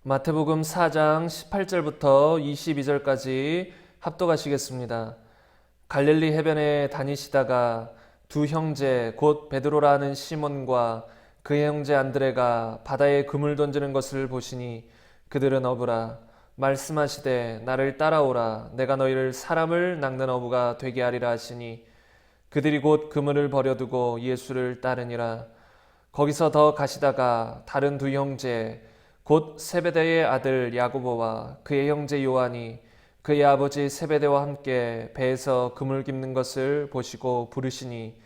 마태복음 4장 18절부터 22절까지 합독하시겠습니다. 갈릴리 해변에 다니시다가 두 형제 곧 베드로라 하는 시몬과 그의 형제 안드레가 바다에 그물 던지는 것을 보시니 그들은 어부라. 말씀하시되 나를 따라오라. 내가 너희를 사람을 낚는 어부가 되게 하리라 하시니 그들이 곧 그물을 버려두고 예수를 따르니라. 거기서 더 가시다가 다른 두 형제 곧 세베대의 아들 야고보와 그의 형제 요한이 그의 아버지 세베대와 함께 배에서 그물 깁는 것을 보시고 부르시니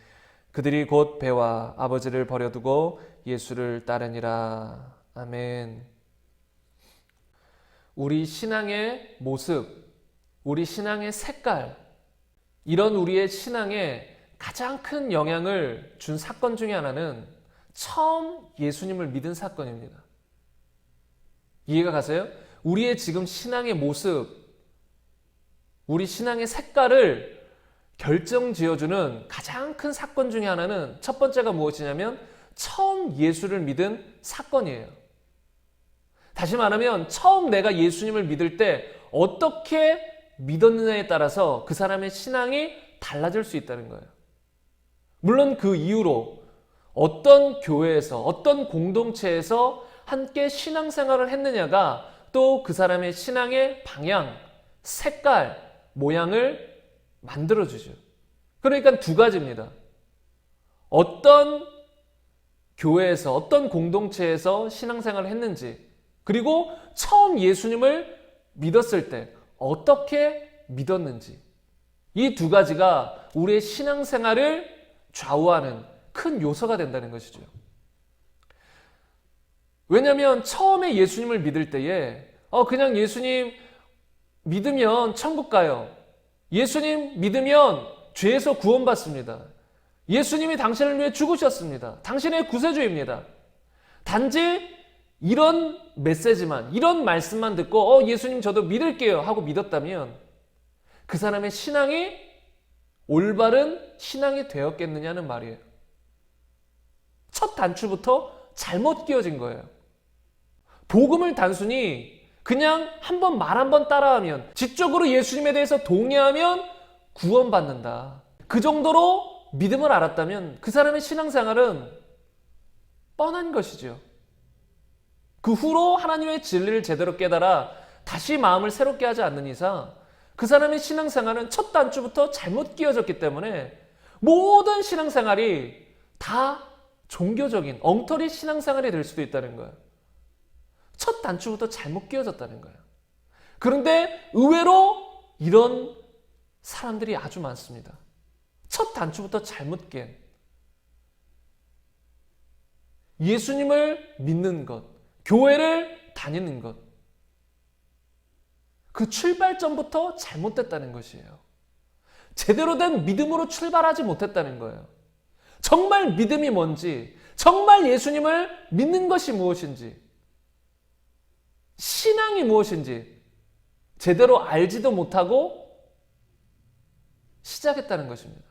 그들이 곧 배와 아버지를 버려두고 예수를 따르니라. 아멘. 우리 신앙의 모습, 우리 신앙의 색깔, 이런 우리의 신앙에 가장 큰 영향을 준 사건 중에 하나는 처음 예수님을 믿은 사건입니다. 이해가 가세요? 우리의 지금 신앙의 모습, 우리 신앙의 색깔을 결정지어주는 가장 큰 사건 중에 하나는 첫 번째가 무엇이냐면 처음 예수를 믿은 사건이에요. 다시 말하면 처음 내가 예수님을 믿을 때 어떻게 믿었느냐에 따라서 그 사람의 신앙이 달라질 수 있다는 거예요. 물론 그 이후로 어떤 교회에서 어떤 공동체에서 함께 신앙생활을 했느냐가 또 그 사람의 신앙의 방향, 색깔, 모양을 만들어주죠. 그러니까 두 가지입니다. 어떤 교회에서 어떤 공동체에서 신앙생활을 했는지, 그리고 처음 예수님을 믿었을 때 어떻게 믿었는지, 이 두 가지가 우리의 신앙생활을 좌우하는 큰 요소가 된다는 것이죠. 왜냐하면 처음에 예수님을 믿을 때에 그냥 예수님 믿으면 천국 가요. 예수님 믿으면 죄에서 구원받습니다. 예수님이 당신을 위해 죽으셨습니다. 당신의 구세주입니다. 단지 이런 메시지만, 이런 말씀만 듣고 예수님 저도 믿을게요 하고 믿었다면 그 사람의 신앙이 올바른 신앙이 되었겠느냐는 말이에요. 첫 단추부터 잘못 끼워진 거예요. 복음을 단순히 그냥 한번 말 한번 따라하면, 지적으로 예수님에 대해서 동의하면 구원받는다, 그 정도로 믿음을 알았다면 그 사람의 신앙생활은 뻔한 것이죠. 그 후로 하나님의 진리를 제대로 깨달아 다시 마음을 새롭게 하지 않는 이상 그 사람의 신앙생활은 첫 단추부터 잘못 끼워졌기 때문에 모든 신앙생활이 다 종교적인 엉터리 신앙생활이 될 수도 있다는 거예요. 첫 단추부터 잘못 끼워졌다는 거예요. 그런데 의외로 이런 사람들이 아주 많습니다. 첫 단추부터 잘못 깬, 예수님을 믿는 것, 교회를 다니는 것, 그 출발점부터 잘못됐다는 것이에요. 제대로 된 믿음으로 출발하지 못했다는 거예요. 정말 믿음이 뭔지, 정말 예수님을 믿는 것이 무엇인지, 신앙이 무엇인지 제대로 알지도 못하고 시작했다는 것입니다.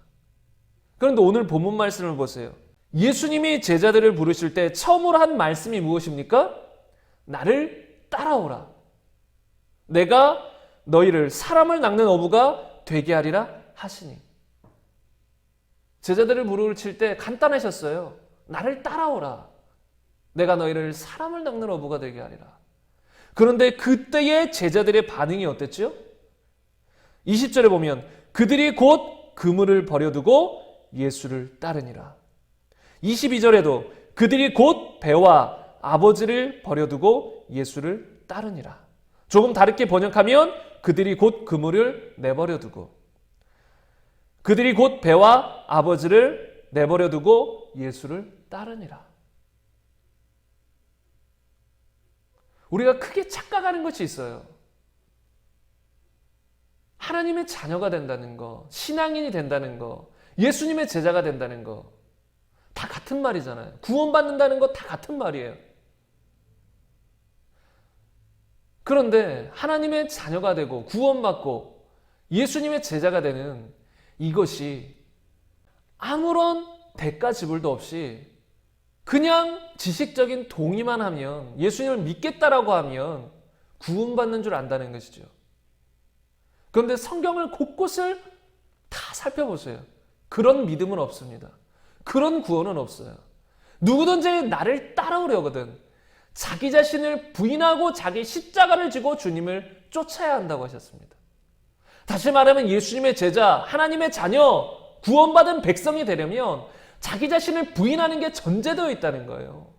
그런데 오늘 본문 말씀을 보세요. 예수님이 제자들을 부르실 때 처음으로 한 말씀이 무엇입니까? 나를 따라오라. 내가 너희를 사람을 낚는 어부가 되게 하리라 하시니. 제자들을 부르실 때 간단하셨어요. 나를 따라오라. 내가 너희를 사람을 낚는 어부가 되게 하리라. 그런데 그때의 제자들의 반응이 어땠죠? 20절에 보면 그들이 곧 그물을 버려두고 예수를 따르니라. 22절에도 그들이 곧 배와 아버지를 버려두고 예수를 따르니라. 조금 다르게 번역하면 그들이 곧 그물을 내버려두고, 그들이 곧 배와 아버지를 내버려두고 예수를 따르니라. 우리가 크게 착각하는 것이 있어요. 하나님의 자녀가 된다는 거, 신앙인이 된다는 거, 예수님의 제자가 된다는 거, 다 같은 말이잖아요. 구원받는다는 거 다 같은 말이에요. 그런데 하나님의 자녀가 되고 구원받고 예수님의 제자가 되는 이것이 아무런 대가 지불도 없이 그냥 지식적인 동의만 하면, 예수님을 믿겠다라고 하면 구원받는 줄 안다는 것이죠. 그런데 성경을 곳곳을 다 살펴보세요. 그런 믿음은 없습니다. 그런 구원은 없어요. 누구든지 나를 따라오려거든 자기 자신을 부인하고 자기 십자가를 지고 주님을 쫓아야 한다고 하셨습니다. 다시 말하면 예수님의 제자, 하나님의 자녀, 구원받은 백성이 되려면 자기 자신을 부인하는 게 전제되어 있다는 거예요.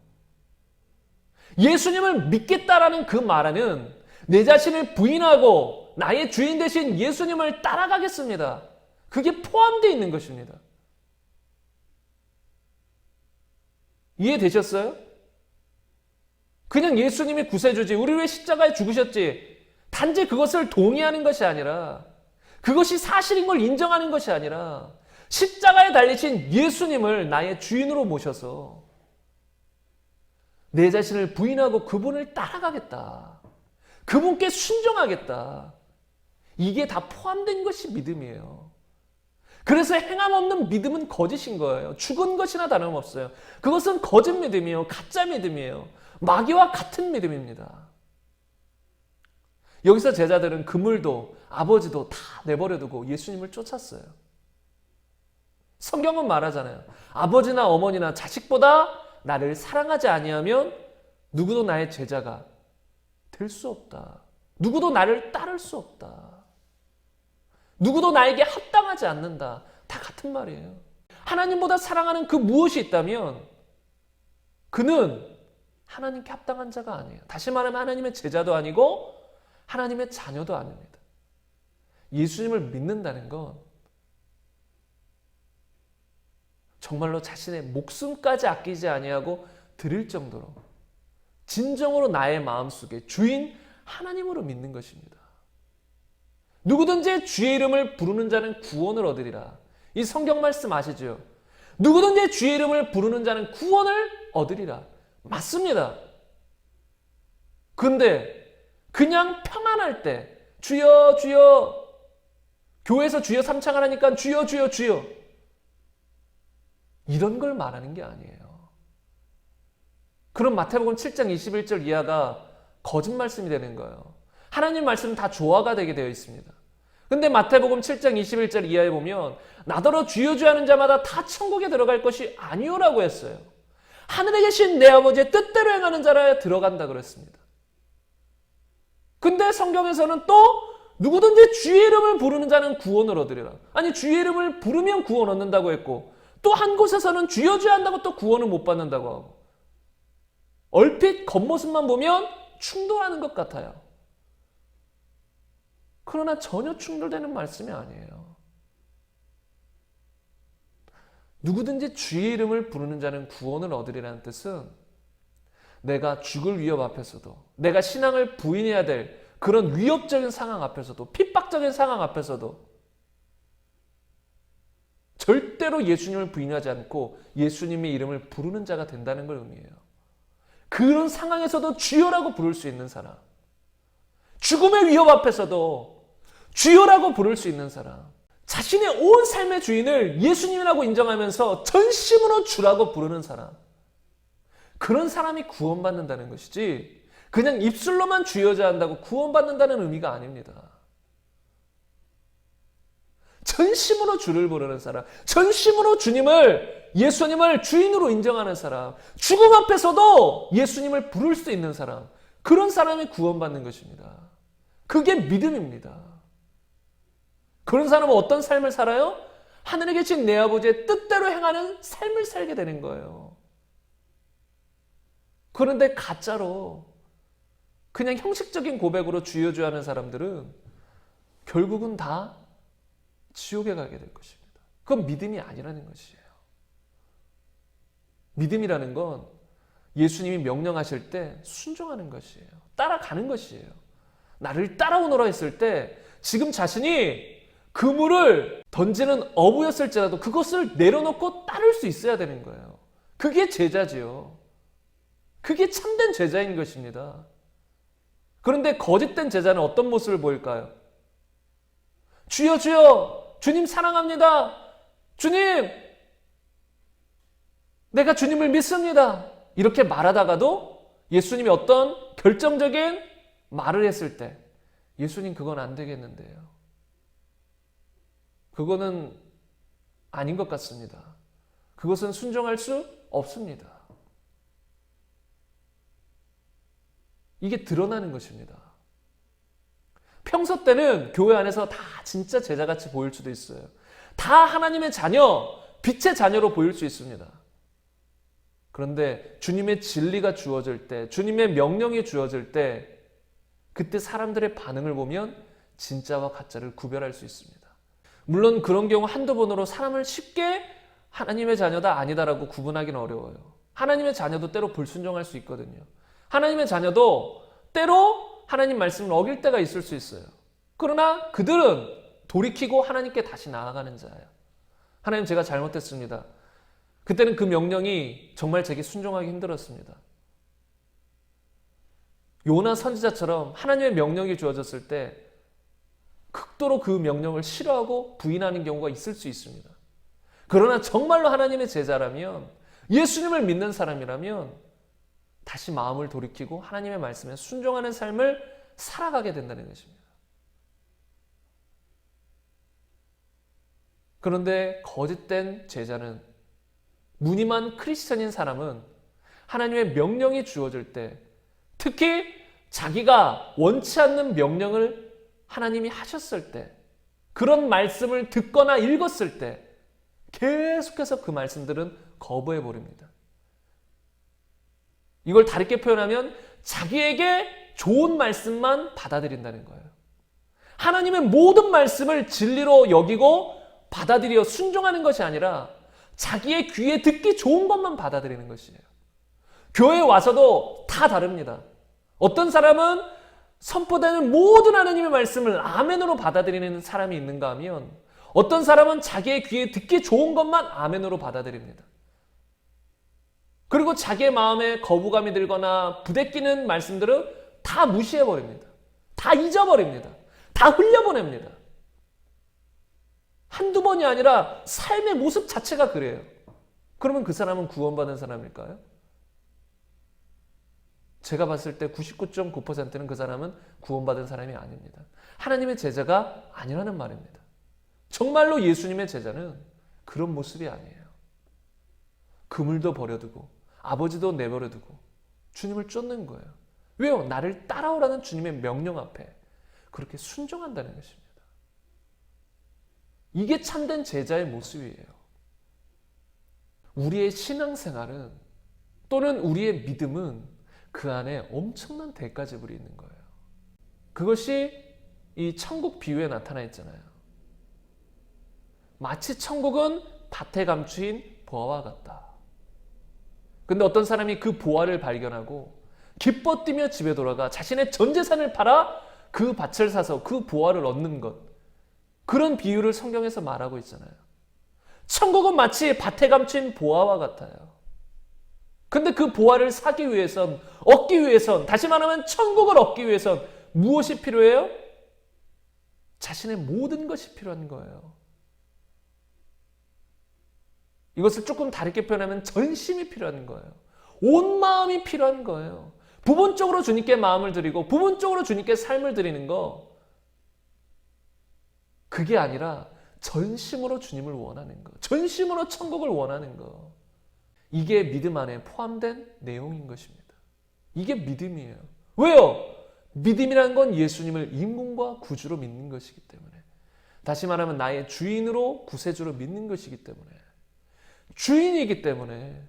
예수님을 믿겠다라는 그 말에는 내 자신을 부인하고 나의 주인 되신 예수님을 따라가겠습니다. 그게 포함되어 있는 것입니다. 이해되셨어요? 그냥 예수님이 구세주지, 우리 왜 십자가에 죽으셨지, 단지 그것을 동의하는 것이 아니라, 그것이 사실인 걸 인정하는 것이 아니라, 십자가에 달리신 예수님을 나의 주인으로 모셔서 내 자신을 부인하고 그분을 따라가겠다. 그분께 순종하겠다. 이게 다 포함된 것이 믿음이에요. 그래서 행함 없는 믿음은 거짓인 거예요. 죽은 것이나 다름없어요. 그것은 거짓 믿음이에요. 가짜 믿음이에요. 마귀와 같은 믿음입니다. 여기서 제자들은 그물도 아버지도 다 내버려두고 예수님을 쫓았어요. 성경은 말하잖아요. 아버지나 어머니나 자식보다 나를 사랑하지 아니하면 누구도 나의 제자가 될 수 없다. 누구도 나를 따를 수 없다. 누구도 나에게 합당하지 않는다. 다 같은 말이에요. 하나님보다 사랑하는 그 무엇이 있다면 그는 하나님께 합당한 자가 아니에요. 다시 말하면 하나님의 제자도 아니고 하나님의 자녀도 아닙니다. 예수님을 믿는다는 건 정말로 자신의 목숨까지 아끼지 아니하고 드릴 정도로 진정으로 나의 마음속에 주인 하나님으로 믿는 것입니다. 누구든지 주의 이름을 부르는 자는 구원을 얻으리라. 이 성경 말씀 아시죠? 누구든지 주의 이름을 부르는 자는 구원을 얻으리라. 맞습니다. 근데 그냥 평안할 때 주여 주여, 교회에서 주여 삼창을 하니까 주여 주여 주여, 이런 걸 말하는 게 아니에요. 그럼 마태복음 7장 21절 이하가 거짓 말씀이 되는 거예요. 하나님 말씀은 다 조화가 되게 되어 있습니다. 근데 마태복음 7장 21절 이하에 보면 나더러 주여 주여 하는 자마다 다 천국에 들어갈 것이 아니오라고 했어요. 하늘에 계신 내 아버지의 뜻대로 행하는 자라야 들어간다 그랬습니다. 근데 성경에서는 또 누구든지 주의 이름을 부르는 자는 구원을 얻으리라. 아니, 주의 이름을 부르면 구원 얻는다고 했고 또 한 곳에서는 주여 주여 한다고 또 구원을 못 받는다고 하고, 얼핏 겉모습만 보면 충돌하는 것 같아요. 그러나 전혀 충돌되는 말씀이 아니에요. 누구든지 주의 이름을 부르는 자는 구원을 얻으리라는 뜻은 내가 죽을 위협 앞에서도, 내가 신앙을 부인해야 될 그런 위협적인 상황 앞에서도, 핍박적인 상황 앞에서도 절대로 예수님을 부인하지 않고 예수님의 이름을 부르는 자가 된다는 걸 의미해요. 그런 상황에서도 주여라고 부를 수 있는 사람, 죽음의 위협 앞에서도 주여라고 부를 수 있는 사람, 자신의 온 삶의 주인을 예수님이라고 인정하면서 전심으로 주라고 부르는 사람, 그런 사람이 구원받는다는 것이지 그냥 입술로만 주여자 한다고 구원받는다는 의미가 아닙니다. 전심으로 주를 부르는 사람, 전심으로 주님을, 예수님을 주인으로 인정하는 사람, 죽음 앞에서도 예수님을 부를 수 있는 사람, 그런 사람이 구원받는 것입니다. 그게 믿음입니다. 그런 사람은 어떤 삶을 살아요? 하늘에 계신 내 아버지의 뜻대로 행하는 삶을 살게 되는 거예요. 그런데 가짜로 그냥 형식적인 고백으로 주여 주여 하는 사람들은 결국은 다 지옥에 가게 될 것입니다. 그건 믿음이 아니라는 것이에요. 믿음이라는 건 예수님이 명령하실 때 순종하는 것이에요. 따라가는 것이에요. 나를 따라오너라 했을 때 지금 자신이 그물을 던지는 어부였을지라도 그것을 내려놓고 따를 수 있어야 되는 거예요. 그게 제자지요. 그게 참된 제자인 것입니다. 그런데 거짓된 제자는 어떤 모습을 보일까요? 주여 주여, 주님 사랑합니다. 주님, 내가 주님을 믿습니다. 이렇게 말하다가도 예수님이 어떤 결정적인 말을 했을 때 예수님 그건 안 되겠는데요. 그거는 아닌 것 같습니다. 그것은 순종할 수 없습니다. 이게 드러나는 것입니다. 평소 때는 교회 안에서 다 진짜 제자같이 보일 수도 있어요. 다 하나님의 자녀, 빛의 자녀로 보일 수 있습니다. 그런데 주님의 진리가 주어질 때, 주님의 명령이 주어질 때 그때 사람들의 반응을 보면 진짜와 가짜를 구별할 수 있습니다. 물론 그런 경우 한두 번으로 사람을 쉽게 하나님의 자녀다 아니다라고 구분하기는 어려워요. 하나님의 자녀도 때로 불순종할 수 있거든요. 하나님의 자녀도 때로 하나님 말씀을 어길 때가 있을 수 있어요. 그러나 그들은 돌이키고 하나님께 다시 나아가는 자예요. 하나님, 제가 잘못했습니다. 그때는 그 명령이 정말 제게 순종하기 힘들었습니다. 요나 선지자처럼 하나님의 명령이 주어졌을 때 극도로 그 명령을 싫어하고 부인하는 경우가 있을 수 있습니다. 그러나 정말로 하나님의 제자라면, 예수님을 믿는 사람이라면 다시 마음을 돌이키고 하나님의 말씀에 순종하는 삶을 살아가게 된다는 것입니다. 그런데 거짓된 제자는, 무늬만 크리스천인 사람은 하나님의 명령이 주어질 때, 특히 자기가 원치 않는 명령을 하나님이 하셨을 때, 그런 말씀을 듣거나 읽었을 때 계속해서 그 말씀들은 거부해버립니다. 이걸 다르게 표현하면 자기에게 좋은 말씀만 받아들인다는 거예요. 하나님의 모든 말씀을 진리로 여기고 받아들여 순종하는 것이 아니라 자기의 귀에 듣기 좋은 것만 받아들이는 것이에요. 교회에 와서도 다 다릅니다. 어떤 사람은 선포되는 모든 하나님의 말씀을 아멘으로 받아들이는 사람이 있는가 하면, 어떤 사람은 자기의 귀에 듣기 좋은 것만 아멘으로 받아들입니다. 그리고 자기의 마음에 거부감이 들거나 부대끼는 말씀들은 다 무시해버립니다. 다 잊어버립니다. 다 흘려보냅니다. 한두 번이 아니라 삶의 모습 자체가 그래요. 그러면 그 사람은 구원받은 사람일까요? 제가 봤을 때 99.9%는 그 사람은 구원받은 사람이 아닙니다. 하나님의 제자가 아니라는 말입니다. 정말로 예수님의 제자는 그런 모습이 아니에요. 그물도 버려두고 아버지도 내버려두고 주님을 쫓는 거예요. 왜요? 나를 따라오라는 주님의 명령 앞에 그렇게 순종한다는 것입니다. 이게 참된 제자의 모습이에요. 우리의 신앙생활은, 또는 우리의 믿음은 그 안에 엄청난 대가 지불이 있는 거예요. 그것이 이 천국 비유에 나타나 있잖아요. 마치 천국은 밭에 감추인 보화와 같다. 근데 어떤 사람이 그 보화를 발견하고 기뻐 뛰며 집에 돌아가 자신의 전 재산을 팔아 그 밭을 사서 그 보화를 얻는 것, 그런 비유를 성경에서 말하고 있잖아요. 천국은 마치 밭에 감춘 보화와 같아요. 근데 그 보화를 사기 위해선, 얻기 위해선, 다시 말하면 천국을 얻기 위해선 무엇이 필요해요? 자신의 모든 것이 필요한 거예요. 이것을 조금 다르게 표현하면 전심이 필요한 거예요. 온 마음이 필요한 거예요. 부분적으로 주님께 마음을 드리고 부분적으로 주님께 삶을 드리는 거, 그게 아니라 전심으로 주님을 원하는 거, 전심으로 천국을 원하는 거, 이게 믿음 안에 포함된 내용인 것입니다. 이게 믿음이에요. 왜요? 믿음이란 건 예수님을 임금과 구주로 믿는 것이기 때문에, 다시 말하면 나의 주인으로 구세주로 믿는 것이기 때문에, 주인이기 때문에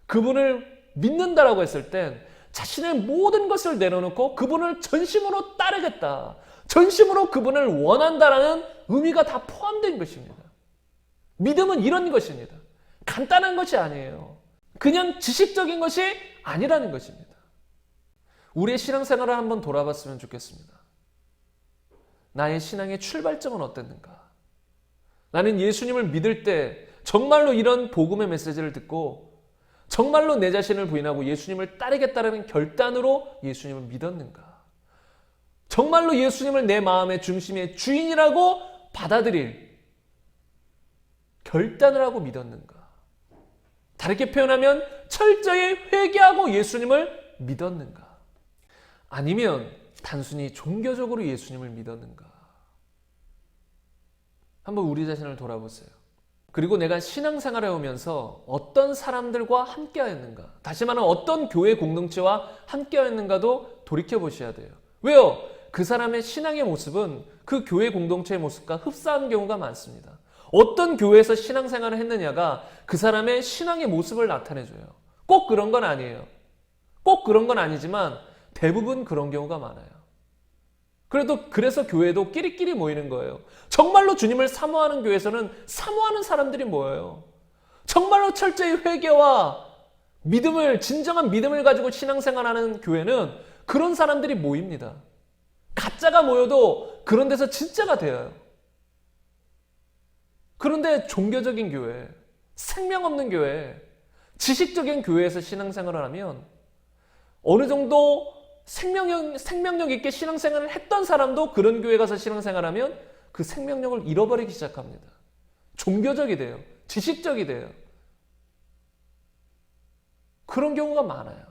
그분을 믿는다라고 했을 땐 자신의 모든 것을 내려놓고 그분을 전심으로 따르겠다, 전심으로 그분을 원한다라는 의미가 다 포함된 것입니다. 믿음은 이런 것입니다. 간단한 것이 아니에요. 그냥 지식적인 것이 아니라는 것입니다. 우리의 신앙생활을 한번 돌아봤으면 좋겠습니다. 나의 신앙의 출발점은 어땠는가? 나는 예수님을 믿을 때 정말로 이런 복음의 메시지를 듣고 정말로 내 자신을 부인하고 예수님을 따르겠다는 결단으로 예수님을 믿었는가? 정말로 예수님을 내 마음의 중심의 주인이라고 받아들일 결단을 하고 믿었는가? 다르게 표현하면 철저히 회개하고 예수님을 믿었는가? 아니면 단순히 종교적으로 예수님을 믿었는가? 한번 우리 자신을 돌아보세요. 그리고 내가 신앙생활을 해오면서 어떤 사람들과 함께하였는가? 다시 말하면 어떤 교회 공동체와 함께하였는가도 돌이켜보셔야 돼요. 왜요? 그 사람의 신앙의 모습은 그 교회 공동체의 모습과 흡사한 경우가 많습니다. 어떤 교회에서 신앙생활을 했느냐가 그 사람의 신앙의 모습을 나타내줘요. 꼭 그런 건 아니에요. 꼭 그런 건 아니지만 대부분 그런 경우가 많아요. 그래서 교회도 끼리끼리 모이는 거예요. 정말로 주님을 사모하는 교회에서는 사모하는 사람들이 모여요. 정말로 철저히 회개와 진정한 믿음을 가지고 신앙생활하는 교회는 그런 사람들이 모입니다. 가짜가 모여도 그런 데서 진짜가 돼요. 그런데 종교적인 교회, 생명 없는 교회, 지식적인 교회에서 신앙생활을 하면 어느 정도 생명력 있게 신앙생활을 했던 사람도 그런 교회 가서 신앙생활하면 그 생명력을 잃어버리기 시작합니다. 종교적이 돼요. 지식적이 돼요. 그런 경우가 많아요.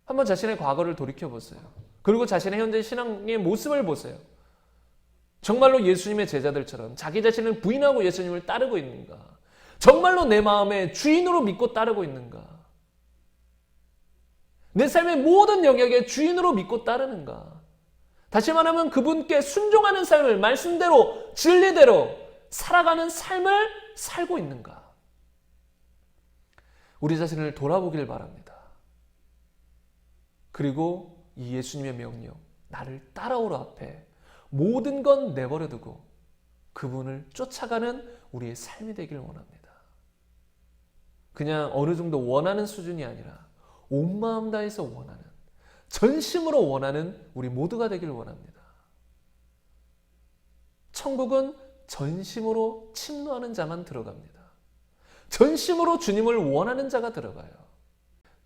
한번 자신의 과거를 돌이켜보세요. 그리고 자신의 현재 신앙의 모습을 보세요. 정말로 예수님의 제자들처럼 자기 자신을 부인하고 예수님을 따르고 있는가? 정말로 내 마음의 주인으로 믿고 따르고 있는가? 내 삶의 모든 영역에 주인으로 믿고 따르는가? 다시 말하면 그분께 순종하는 삶을 말씀대로 진리대로 살아가는 삶을 살고 있는가? 우리 자신을 돌아보길 바랍니다. 그리고 이 예수님의 명령, 나를 따라오라 앞에 모든 건 내버려두고 그분을 쫓아가는 우리의 삶이 되길 원합니다. 그냥 어느 정도 원하는 수준이 아니라 온 마음 다해서 원하는, 전심으로 원하는 우리 모두가 되길 원합니다. 천국은 전심으로 침노하는 자만 들어갑니다. 전심으로 주님을 원하는 자가 들어가요.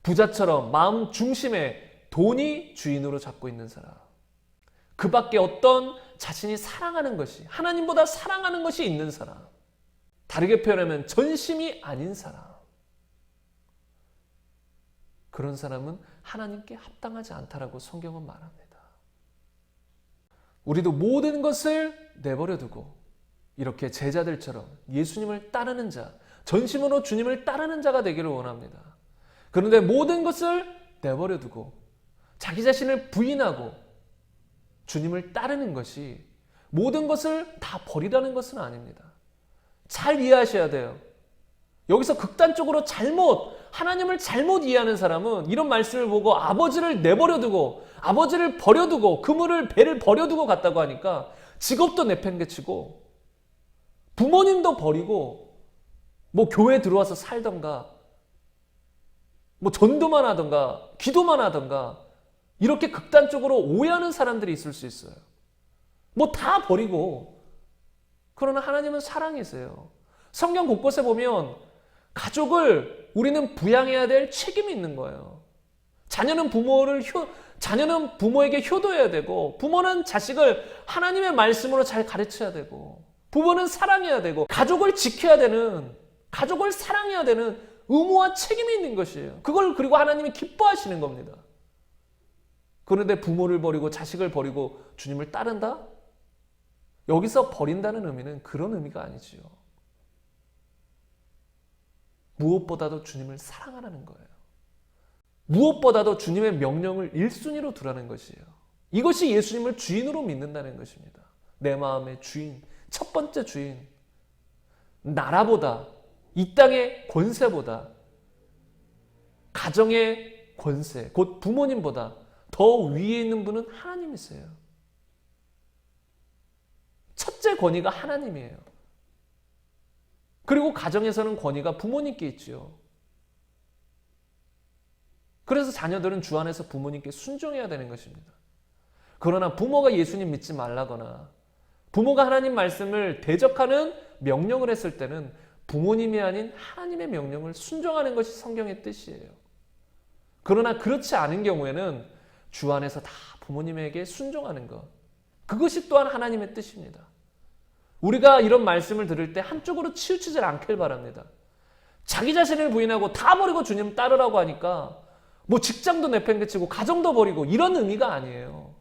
부자처럼 마음 중심에 돈이 주인으로 잡고 있는 사람, 그 밖에 어떤 자신이 사랑하는 것이, 하나님보다 사랑하는 것이 있는 사람, 다르게 표현하면 전심이 아닌 사람, 그런 사람은 하나님께 합당하지 않다라고 성경은 말합니다. 우리도 모든 것을 내버려두고 이렇게 제자들처럼 예수님을 따르는 자, 전심으로 주님을 따르는 자가 되기를 원합니다. 그런데 모든 것을 내버려두고 자기 자신을 부인하고 주님을 따르는 것이 모든 것을 다 버리라는 것은 아닙니다. 잘 이해하셔야 돼요. 여기서 극단적으로 하나님을 잘못 이해하는 사람은 이런 말씀을 보고 아버지를 내버려두고 아버지를 버려두고 배를 버려두고 갔다고 하니까 직업도 내팽개치고 부모님도 버리고 교회에 들어와서 살던가 전도만 하던가 기도만 하던가 이렇게 극단적으로 오해하는 사람들이 있을 수 있어요. 다 버리고. 그러나 하나님은 사랑이세요. 성경 곳곳에 보면 가족을 우리는 부양해야 될 책임이 있는 거예요. 자녀는 부모에게 효도해야 되고, 부모는 자식을 하나님의 말씀으로 잘 가르쳐야 되고, 부모는 사랑해야 되고, 가족을 지켜야 되는, 가족을 사랑해야 되는 의무와 책임이 있는 것이에요. 그리고 하나님이 기뻐하시는 겁니다. 그런데 부모를 버리고 자식을 버리고 주님을 따른다? 여기서 버린다는 의미는 그런 의미가 아니지요. 무엇보다도 주님을 사랑하라는 거예요. 무엇보다도 주님의 명령을 1순위로 두라는 것이에요. 이것이 예수님을 주인으로 믿는다는 것입니다. 내 마음의 주인, 첫 번째 주인. 나라보다, 이 땅의 권세보다, 가정의 권세, 곧 부모님보다 더 위에 있는 분은 하나님이세요. 첫째 권위가 하나님이에요. 그리고 가정에서는 권위가 부모님께 있지요. 그래서 자녀들은 주 안에서 부모님께 순종해야 되는 것입니다. 그러나 부모가 예수님 믿지 말라거나 부모가 하나님 말씀을 대적하는 명령을 했을 때는 부모님이 아닌 하나님의 명령을 순종하는 것이 성경의 뜻이에요. 그러나 그렇지 않은 경우에는 주 안에서 다 부모님에게 순종하는 것, 그것이 또한 하나님의 뜻입니다. 우리가 이런 말씀을 들을 때 한쪽으로 치우치지 않길 바랍니다. 자기 자신을 부인하고 다 버리고 주님 따르라고 하니까 뭐 직장도 내팽개치고 가정도 버리고 이런 의미가 아니에요.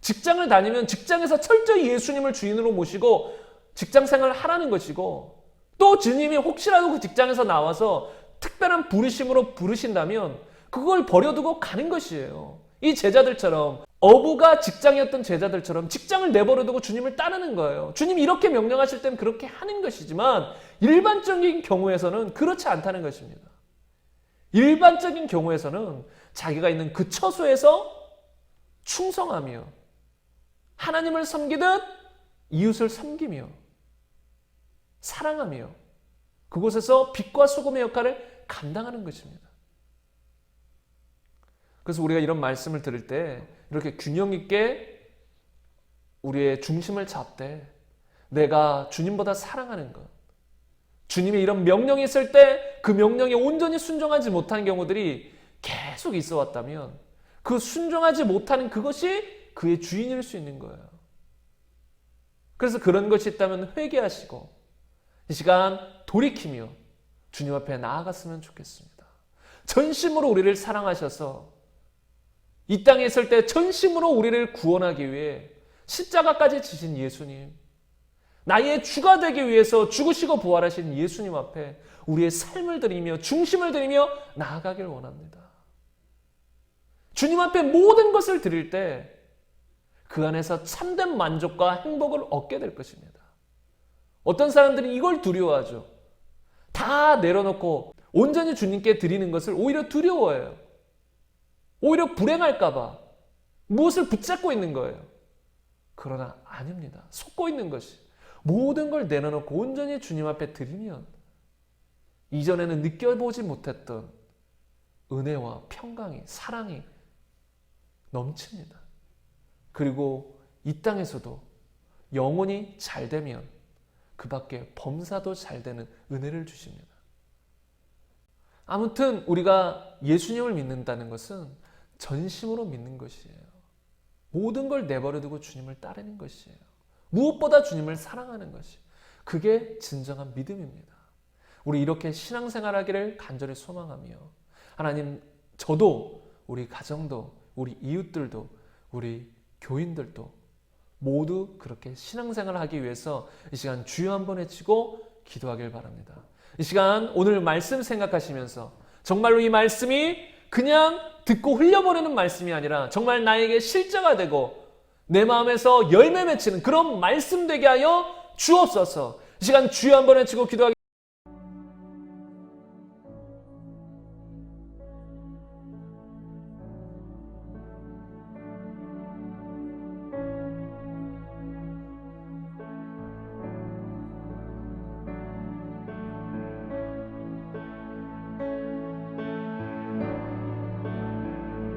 직장을 다니면 직장에서 철저히 예수님을 주인으로 모시고 직장 생활을 하라는 것이고, 또 주님이 혹시라도 그 직장에서 나와서 특별한 부르심으로 부르신다면 그걸 버려두고 가는 것이에요. 이 제자들처럼, 어부가 직장이었던 제자들처럼 직장을 내버려두고 주님을 따르는 거예요. 주님이 이렇게 명령하실 땐 그렇게 하는 것이지만 일반적인 경우에서는 그렇지 않다는 것입니다. 일반적인 경우에서는 자기가 있는 그 처소에서 충성하며 하나님을 섬기듯 이웃을 섬기며 사랑하며 그곳에서 빛과 소금의 역할을 감당하는 것입니다. 그래서 우리가 이런 말씀을 들을 때 이렇게 균형 있게 우리의 중심을 잡되 내가 주님보다 사랑하는 것, 주님이 이런 명령이 있을 때 그 명령에 온전히 순종하지 못한 경우들이 계속 있어 왔다면 그 순종하지 못하는 그것이 그의 주인일 수 있는 거예요. 그래서 그런 것이 있다면 회개하시고 이 시간 돌이키며 주님 앞에 나아갔으면 좋겠습니다. 전심으로 우리를 사랑하셔서 이 땅에 있을 때 전심으로 우리를 구원하기 위해 십자가까지 지신 예수님, 나의 주가 되기 위해서 죽으시고 부활하신 예수님 앞에 우리의 삶을 드리며 중심을 드리며 나아가길 원합니다. 주님 앞에 모든 것을 드릴 때 그 안에서 참된 만족과 행복을 얻게 될 것입니다. 어떤 사람들은 이걸 두려워하죠. 다 내려놓고 온전히 주님께 드리는 것을 오히려 두려워해요. 오히려 불행할까 봐 무엇을 붙잡고 있는 거예요. 그러나 아닙니다. 속고 있는 것이, 모든 걸 내려놓고 온전히 주님 앞에 드리면 이전에는 느껴보지 못했던 은혜와 평강이, 사랑이 넘칩니다. 그리고 이 땅에서도 영혼이 잘 되면 그 밖에 범사도 잘 되는 은혜를 주십니다. 아무튼 우리가 예수님을 믿는다는 것은 전심으로 믿는 것이에요. 모든 걸 내버려두고 주님을 따르는 것이에요. 무엇보다 주님을 사랑하는 것이, 그게 진정한 믿음입니다. 우리 이렇게 신앙생활하기를 간절히 소망하며 하나님, 저도 우리 가정도 우리 이웃들도 우리 교인들도 모두 그렇게 신앙생활을 하기 위해서 이 시간 주여 한번 외치고 기도하길 바랍니다. 이 시간 오늘 말씀 생각하시면서 정말로 이 말씀이 그냥 듣고 흘려버리는 말씀이 아니라 정말 나에게 실제가 되고 내 마음에서 열매 맺히는 그런 말씀 되게 하여 주옵소서. 이 시간 주여 한번 외치고 기도하기